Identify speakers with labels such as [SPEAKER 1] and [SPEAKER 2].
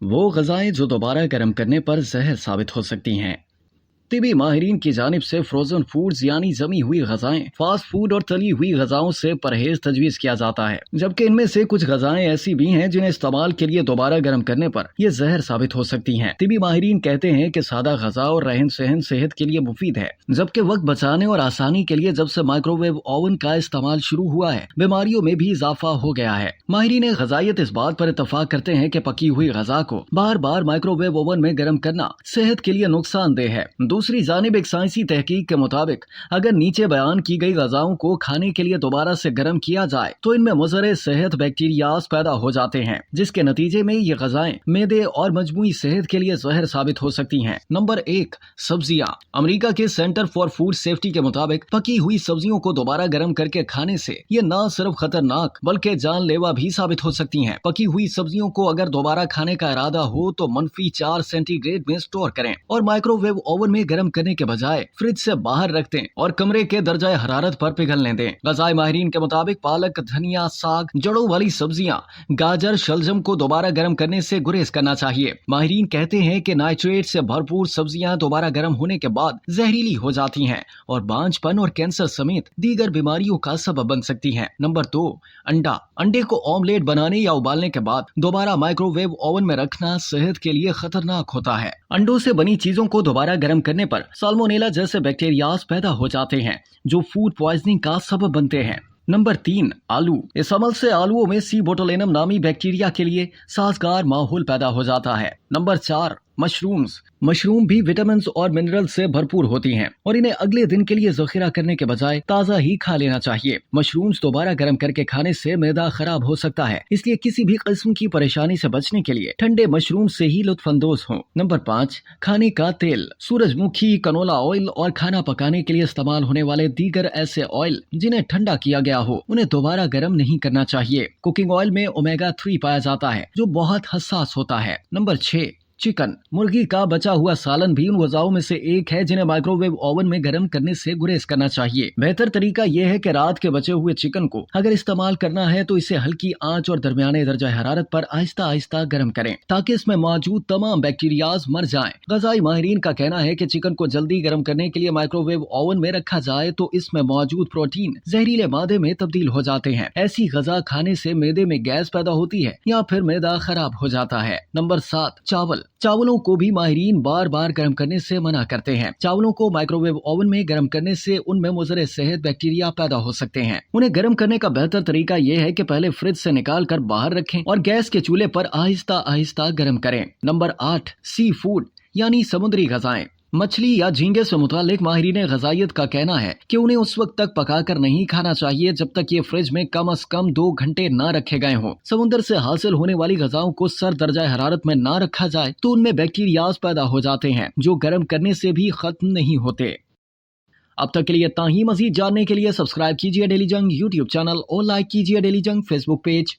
[SPEAKER 1] वो ग़िज़ाएं जो दोबारा गर्म करने पर जहर साबित हो सकती हैं। तिबी माहिरीन की जानिब से फ्रोजन फूड्स यानी जमी हुई ग़िज़ाएं, फास्ट फूड और तली हुई ग़िज़ाओं से परहेज तजवीज़ किया जाता है, जबकि इनमें से कुछ ग़िज़ाएं ऐसी भी हैं जिन्हें इस्तेमाल के लिए दोबारा गर्म करने पर ये जहर साबित हो सकती हैं। तिबी माहिरीन कहते हैं कि सादा ग़िज़ा और रहन सहन सेहत के लिए मुफीद है, जबकि वक्त बचाने और आसानी के लिए जब से माइक्रोवेव ओवन का इस्तेमाल शुरू हुआ है, बीमारियों में भी इजाफा हो गया है। माहिरीन ग़िज़ायत इस बात पर इत्तफाक करते हैं कि पकी हुई ग़िज़ा को बार बार माइक्रोवेव ओवन में गर्म करना सेहत के लिए नुकसानदेह है। दूसरी जानिब एक साइंसी तहकीक के मुताबिक अगर नीचे बयान की गई ग़िज़ाओं को खाने के लिए दोबारा से गर्म किया जाए तो इनमें मुज़र सेहत बैक्टीरियाज पैदा हो जाते हैं, जिसके नतीजे में ये ग़िज़ाएं मैदे और मजमूई सेहत के लिए जहर साबित हो सकती हैं। नंबर 1, सब्जियां। अमेरिका के सेंटर फॉर फूड सेफ्टी के मुताबिक पकी हुई सब्जियों को दोबारा गर्म करके खाने से ये न सिर्फ खतरनाक बल्कि जानलेवा भी साबित हो सकती हैं। पकी हुई सब्जियों को अगर दोबारा खाने का इरादा हो तो -4 सेंटीग्रेड में स्टोर करें और माइक्रोवेव ओवन में गर्म करने के बजाय फ्रिज से बाहर रख दें और कमरे के दर्जा हरारत पर पिघलने दें। ग़िज़ाई माहिरीन के मुताबिक पालक, धनिया, साग, जड़ों वाली सब्जियां, गाजर, शलजम को दोबारा गर्म करने से गुरेज करना चाहिए। माहिरीन कहते हैं कि नाइट्रेट से भरपूर सब्जियां दोबारा गर्म होने के बाद जहरीली हो जाती हैं और बांझपन और कैंसर समेत दीगर बीमारियों का सबब बन सकती हैं। नंबर 2, अंडा। अंडे को ऑमलेट बनाने या उबालने के बाद दोबारा माइक्रोवेव ओवन में रखना सेहत के लिए खतरनाक होता है। अंडों से बनी चीजों को दोबारा गर्म करने पर साल्मोनेला जैसे बैक्टीरियाज पैदा हो जाते हैं जो फूड पॉइजनिंग का सबब बनते हैं। नंबर 3, आलू। इस अमल से आलूओं में सी बोटुलिनम नामी बैक्टीरिया के लिए साजगार माहौल पैदा हो जाता है। Number 4, mushrooms. मशरूम भी विटामिन और मिनरल से भरपूर होती हैं और इन्हें अगले दिन के लिए जखीरा करने के बजाय ताज़ा ही खा लेना चाहिए। मशरूम्स दोबारा गर्म करके खाने से मैदा खराब हो सकता है, इसलिए किसी भी किस्म की परेशानी से बचने के लिए ठंडे मशरूम से ही लुत्फानंदोज हों। नंबर 5, खाने का तेल। सूरजमुखी, कनोला ऑयल और खाना पकाने के लिए इस्तेमाल होने वाले दीगर ऐसे ऑयल जिन्हें ठंडा किया गया हो उन्हें दोबारा गर्म नहीं करना चाहिए। कुकिंग ऑयल में ओमेगा 3 पाया जाता है जो बहुत हसास होता है। Number 6, chicken. मुर्गी का बचा हुआ सालन भी उन ग़िज़ाओं में से एक है जिन्हें माइक्रोवेव ओवन में गर्म करने से गुरेज करना चाहिए। बेहतर तरीका यह है कि रात के बचे हुए चिकन को अगर इस्तेमाल करना है तो इसे हल्की आंच और दरमियाने दर्जा हरारत पर आहिस्ता आहिस्ता गर्म करें ताकि इसमें मौजूद तमाम बैक्टीरियाज मर जाएं। ग़िज़ाई माहिरीन का कहना है कि चिकन को जल्दी गर्म करने के लिए माइक्रोवेव ओवन में रखा जाए तो इसमें मौजूद प्रोटीन जहरीले मादे में तब्दील हो जाते हैं। ऐसी ग़िज़ा खाने से मैदे में गैस पैदा होती है या फिर मैदा खराब हो जाता है। नंबर 7, चावल। चावलों को भी माहिरीन बार बार गर्म करने से मना करते हैं। चावलों को माइक्रोवेव ओवन में गर्म करने से उनमें मुज़र सेहत बैक्टीरिया पैदा हो सकते हैं। उन्हें गर्म करने का बेहतर तरीका यह है कि पहले फ्रिज से निकाल कर बाहर रखें और गैस के चूल्हे पर आहिस्ता आहिस्ता गर्म करें। नंबर 8, सी फूड यानी समुद्री ग़िज़ाएं। मछली या झींगे से मुतालिक माहिरीन ग़िज़ायत का कहना है कि उन्हें उस वक्त तक पकाकर नहीं खाना चाहिए जब तक ये फ्रिज में कम से कम 2 घंटे न रखे गए हों। समुद्र से हासिल होने वाली ग़िज़ाओं को सर दर्जा हरारत में न रखा जाए तो उनमें बैक्टीरियाज पैदा हो जाते हैं जो गर्म करने से भी खत्म नहीं होते। अब तक के लिए इतना ही। मज़ीद जानने के लिए सब्सक्राइब कीजिए डेली जंग यूट्यूब चैनल और लाइक कीजिए डेली जंग फेसबुक पेज।